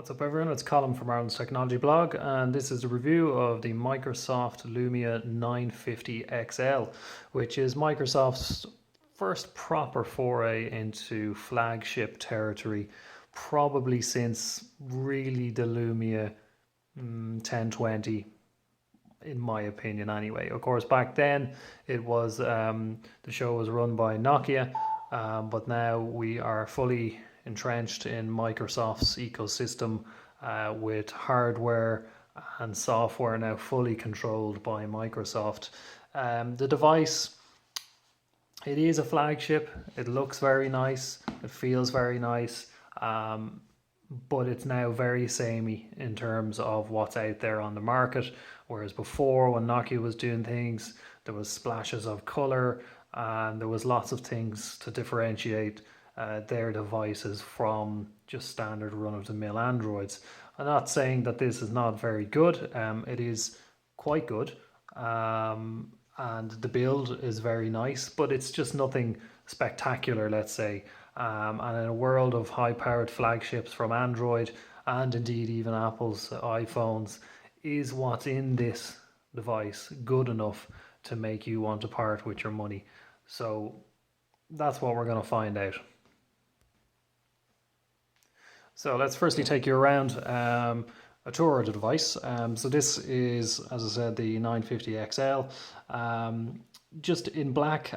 What's up everyone, it's Colin from Ireland's Technology Blog, and this is a review of the Microsoft Lumia 950 XL, which is Microsoft's first proper foray into flagship territory, probably since really the Lumia 1020, in my opinion anyway. Of course, back then it was the show was run by Nokia, but now we are fully entrenched in Microsoft's ecosystem with hardware and software now fully controlled by Microsoft. The device, it is a flagship. It looks very nice. It feels very nice. But it's now very samey in terms of what's out there on the market. Whereas before, when Nokia was doing things, there was splashes of color and there was lots of things to differentiate their devices from just standard run-of-the-mill Androids. I'm not saying that this is not very good. It is quite good, and the build is very nice, but it's just nothing spectacular, let's say. And in a world of high-powered flagships from Android and indeed even Apple's iPhones, is what's in this device good enough to make you want to part with your money? So that's what we're going to find out. So let's firstly take you around a tour of the device. So this is, as I said, the 950 XL, just in black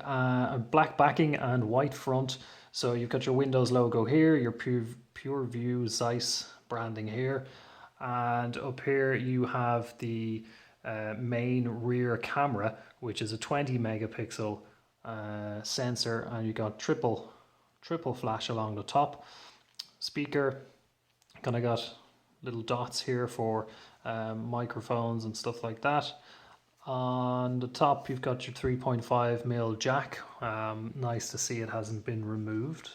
backing and white front. So you've got your Windows logo here, your PureView Zeiss branding here, and up here you have the main rear camera, which is a 20 megapixel sensor, and you got triple flash along the top. Speaker, kind of got little dots here for microphones and stuff like that. On the top you've got your 3.5mm jack. Nice to see it hasn't been removed.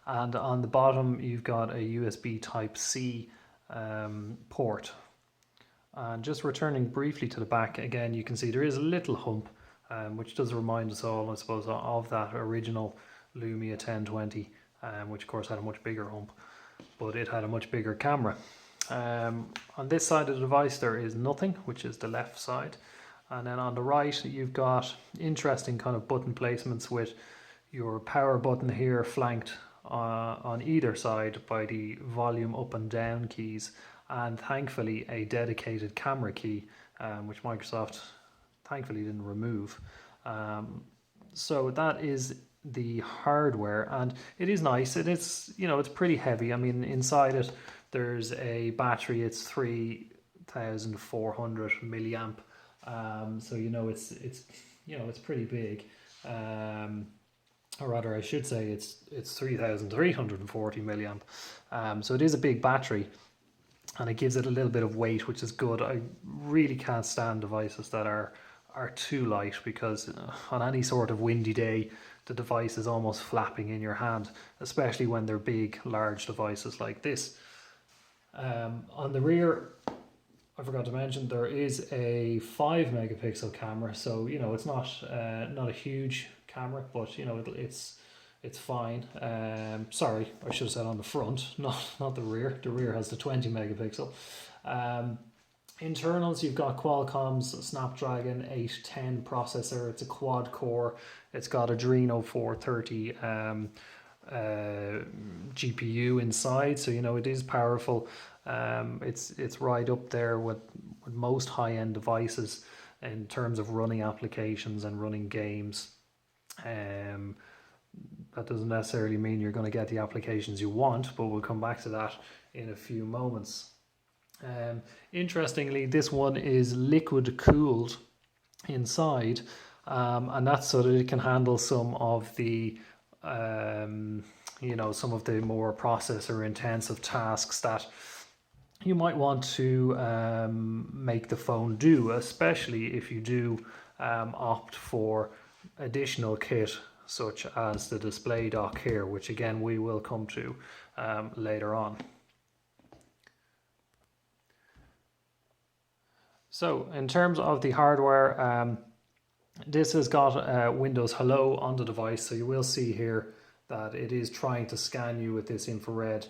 And on the bottom you've got a USB Type-C port. And just returning briefly to the back, again you can see there is a little hump, which does remind us all, I suppose, of that original Lumia 1020, which of course had a much bigger hump, but it had a much bigger camera. On this side of the device there is nothing, which is the left side. And then on the right you've got interesting kind of button placements with your power button here flanked on either side by the volume up and down keys, and thankfully a dedicated camera key, which Microsoft thankfully didn't remove. So that is the hardware, and it is nice. It is, you know, it's pretty heavy. I mean, inside it there's a battery. It's 3,400 milliamp. So you know it's pretty big, or rather I should say it's 3,340 milliamp. So it is a big battery, and it gives it a little bit of weight, which is good. I really can't stand devices that are too light, because on any sort of windy day the device is almost flapping in your hand, especially when they're big, large devices like this. On the rear, I forgot to mention, there is a 5 megapixel camera, so you know it's not a huge camera, but you know it's fine. Sorry, I should have said on the front, not the rear. The rear has the 20 megapixel. Internals, you've got Qualcomm's Snapdragon 810 processor. It's a quad core. It's got Adreno 430 GPU inside, so you know it is powerful. It's right up there with most high-end devices in terms of running applications and running games. That doesn't necessarily mean you're going to get the applications you want, but we'll come back to that in a few moments. Interestingly, this one is liquid cooled inside, and that's so that it can handle some of the some of the more processor intensive tasks that you might want to make the phone do, especially if you do opt for additional kit such as the display dock here, which again we will come to later on. So in terms of the hardware, this has got Windows Hello on the device, so you will see here that it is trying to scan you with this infrared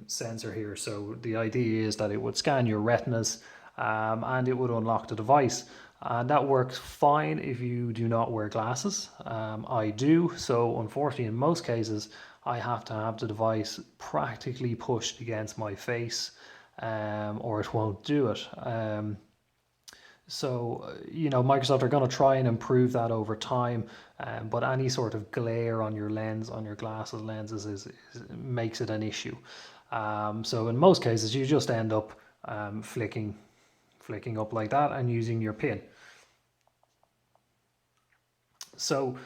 sensor here. So the idea is that it would scan your retinas, and it would unlock the device. And that works fine if you do not wear glasses. I do, so unfortunately in most cases I have to have the device practically pushed against my face, or it won't do it. Microsoft are going to try and improve that over time, but any sort of glare on your lens, on your glasses lenses, makes it an issue. So in most cases, you just end up flicking up like that and using your pin. So,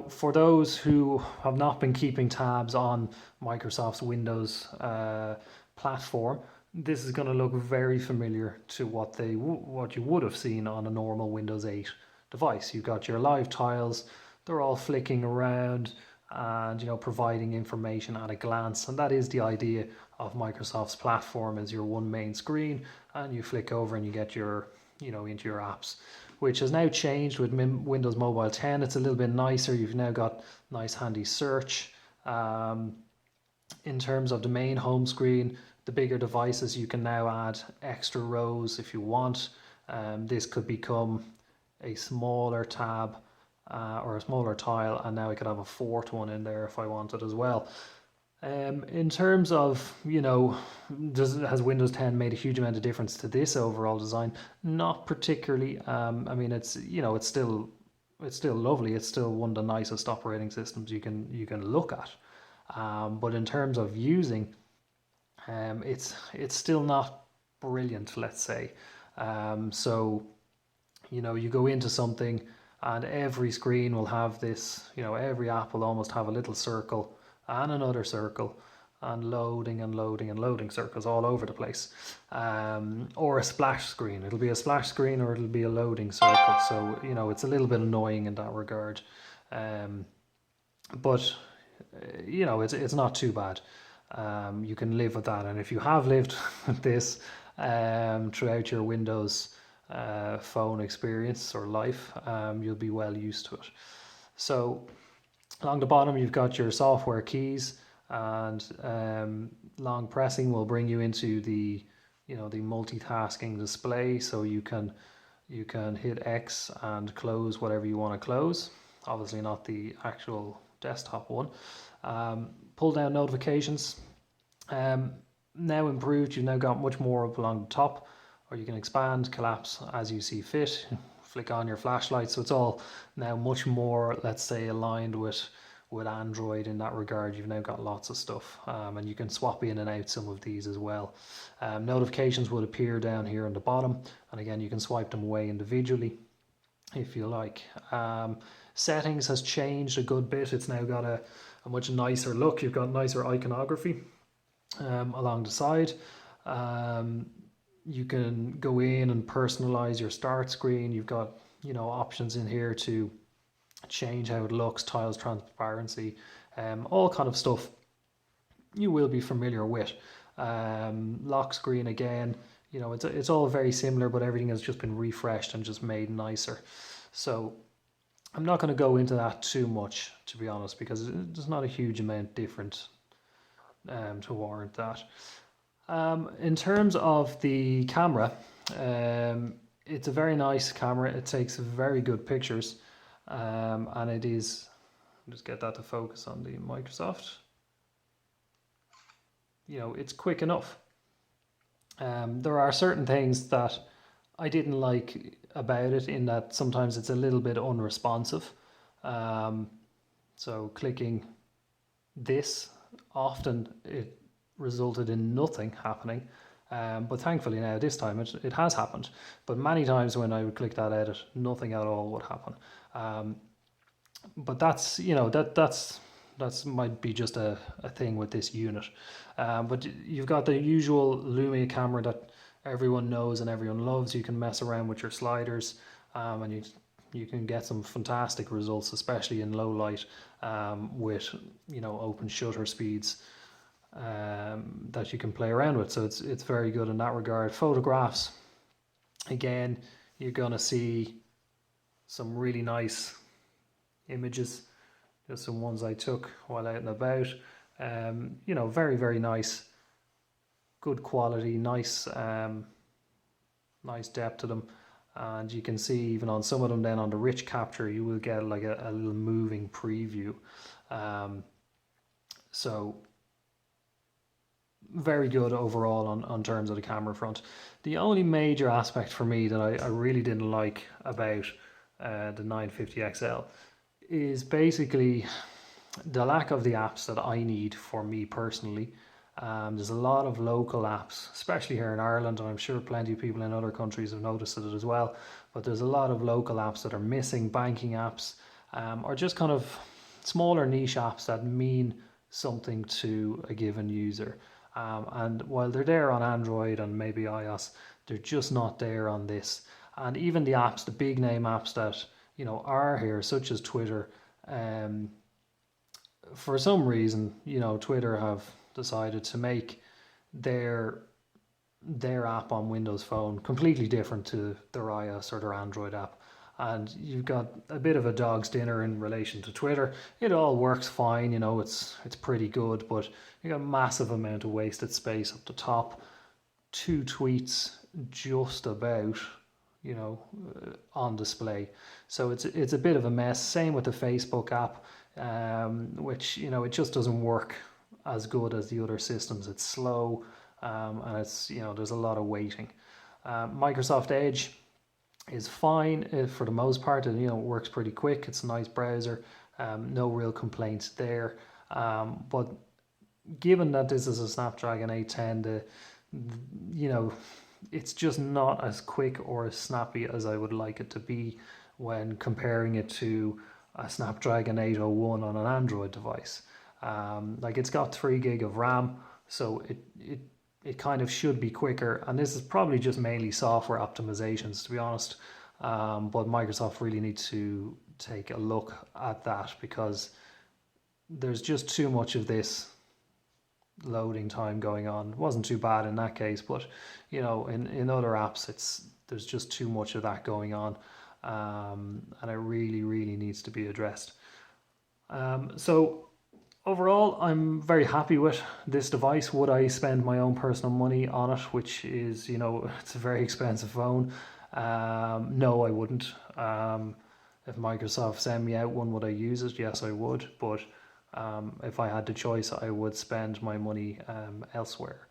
for those who have not been keeping tabs on Microsoft's Windows platform, this is going to look very familiar to what you would have seen on a normal Windows 8 device. You've got your live tiles, they're all flicking around and providing information at a glance, and that is the idea of Microsoft's platform, is your one main screen, and you flick over and you get your into your apps, which has now changed with Windows Mobile 10. It's a little bit nicer. You've now got nice handy search. In terms of the main home screen, the bigger devices, you can now add extra rows if you want. This could become a smaller tab or a smaller tile, and now I could have a fourth one in there if I wanted as well. In terms of, has Windows 10 made a huge amount of difference to this overall design? Not particularly. I mean, it's still lovely. It's still one of the nicest operating systems you can look at. But in terms of using, it's still not brilliant, let's say. So you go into something and every screen will have this, every app will almost have a little circle and another circle, and loading circles all over the place, or a splash screen. It'll be a splash screen or it'll be a loading circle. So it's a little bit annoying in that regard, but it's not too bad. You can live with that, and if you have lived with this throughout your Windows phone experience or life, you'll be well used to it. So along the bottom, you've got your software keys, and long pressing will bring you into the multitasking display. So you can hit X and close whatever you want to close. Obviously not the actual desktop one. Pull down notifications. Now improved. You've now got much more up along the top, or you can expand, collapse as you see fit. Flick on your flashlight. So it's all now much more, let's say, aligned with Android in that regard. You've now got lots of stuff, and you can swap in and out some of these as well. Notifications would appear down here on the bottom, and again you can swipe them away individually if you like. Settings has changed a good bit. It's now got a much nicer look. You've got nicer iconography along the side. You can go in and personalize your start screen. You've got options in here to change how it looks, tiles transparency, all kind of stuff you will be familiar with. Lock screen again, it's all very similar, but everything has just been refreshed and just made nicer. So I'm not going to go into that too much, to be honest, because there's not a huge amount different to warrant that. In terms of the camera, it's a very nice camera. It takes very good pictures, and it is, just get that to focus on the Microsoft. It's quick enough. There are certain things that I didn't like about it, in that sometimes it's a little bit unresponsive. So clicking this, often it resulted in nothing happening, but thankfully now this time it has happened. But many times when I would click that edit, nothing at all would happen. But that's that's might be just a thing with this unit. But you've got the usual Lumia camera that everyone knows and everyone loves. You can mess around with your sliders, and you can get some fantastic results, especially in low light, with open shutter speeds that you can play around with. So it's very good in that regard. Photographs, again, you're gonna see some really nice images. Just some ones I took while out and about. You know, very, very nice, good quality, nice, nice depth to them. And you can see even on some of them then on the rich capture, you will get like a little moving preview. So very good overall on terms of the camera front. The only major aspect for me that I really didn't like about the 950 XL is basically the lack of the apps that I need for me personally. There's a lot of local apps, especially here in Ireland, and I'm sure plenty of people in other countries have noticed it as well. But there's a lot of local apps that are missing, banking apps, or just kind of smaller niche apps that mean something to a given user. And while they're there on Android and maybe iOS, they're just not there on this. And even the apps, the big name apps that are here, such as Twitter, for some reason, Twitter have decided to make their app on Windows Phone completely different to their iOS or their Android app. And you've got a bit of a dog's dinner in relation to Twitter. It all works fine, it's pretty good, but you got a massive amount of wasted space up the top. 2 tweets just about, on display. So it's a bit of a mess. Same with the Facebook app, which, it just doesn't work as good as the other systems. It's slow, and it's, there's a lot of waiting. Microsoft Edge is fine for the most part. It works pretty quick. It's a nice browser. No real complaints there. But given that this is a Snapdragon 810, it's just not as quick or as snappy as I would like it to be when comparing it to a Snapdragon 801 on an Android device. Like, it's got 3 gig of RAM, so it kind of should be quicker, and this is probably just mainly software optimizations, to be honest. But Microsoft really need to take a look at that, because there's just too much of this loading time going on. It wasn't too bad in that case, but in other apps there's just too much of that going on, and it really needs to be addressed. So overall, I'm very happy with this device. Would I spend my own personal money on it, which is, it's a very expensive phone? No, I wouldn't. If Microsoft sent me out one, would I use it? Yes, I would. But if I had the choice, I would spend my money elsewhere.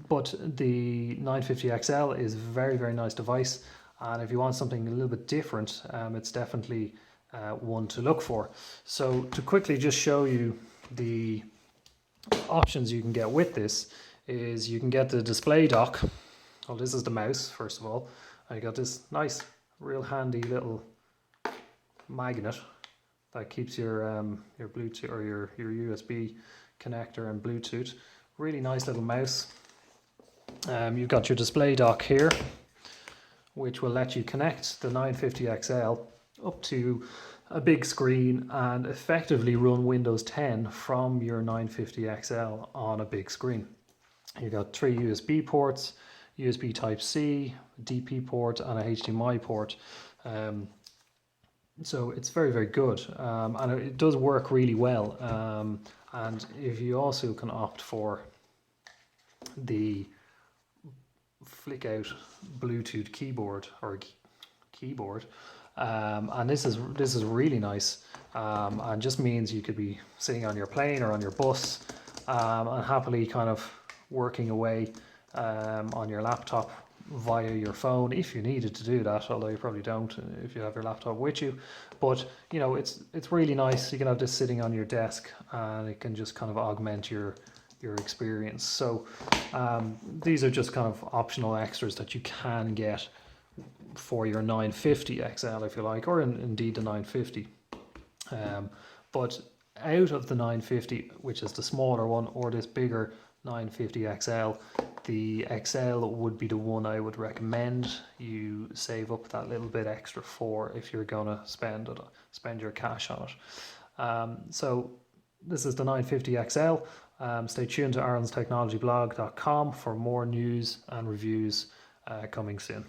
But the 950 XL is a very nice device. And if you want something a little bit different, it's definitely one to look for. So to quickly just show you the options you can get with this, is you can get the display dock. Well, this is the mouse, first of all. I got this nice, real handy little magnet that keeps your Bluetooth or your USB connector and Bluetooth. Really nice little mouse. You've got your display dock here, which will let you connect the 950 XL up to a big screen and effectively run Windows 10 from your 950 XL on a big screen. You've got 3 USB ports, USB Type-C, DP port, and a HDMI port. So it's very good, and it does work really well. And if you also can opt for the flick out Bluetooth keyboard or keyboard, and this is really nice, and just means you could be sitting on your plane or on your bus, and happily kind of working away on your laptop via your phone, if you needed to do that, although you probably don't if you have your laptop with you. But it's really nice. You can have this sitting on your desk, and it can just kind of augment your experience. So these are just kind of optional extras that you can get for your 950 XL, if you like, or indeed the 950. But out of the 950, which is the smaller one, or this bigger 950 XL, the XL would be the one I would recommend you save up that little bit extra for if you're gonna spend your cash on it. So this is the 950 XL. Stay tuned to aaronsTechnologyblog.com for more news and reviews coming soon.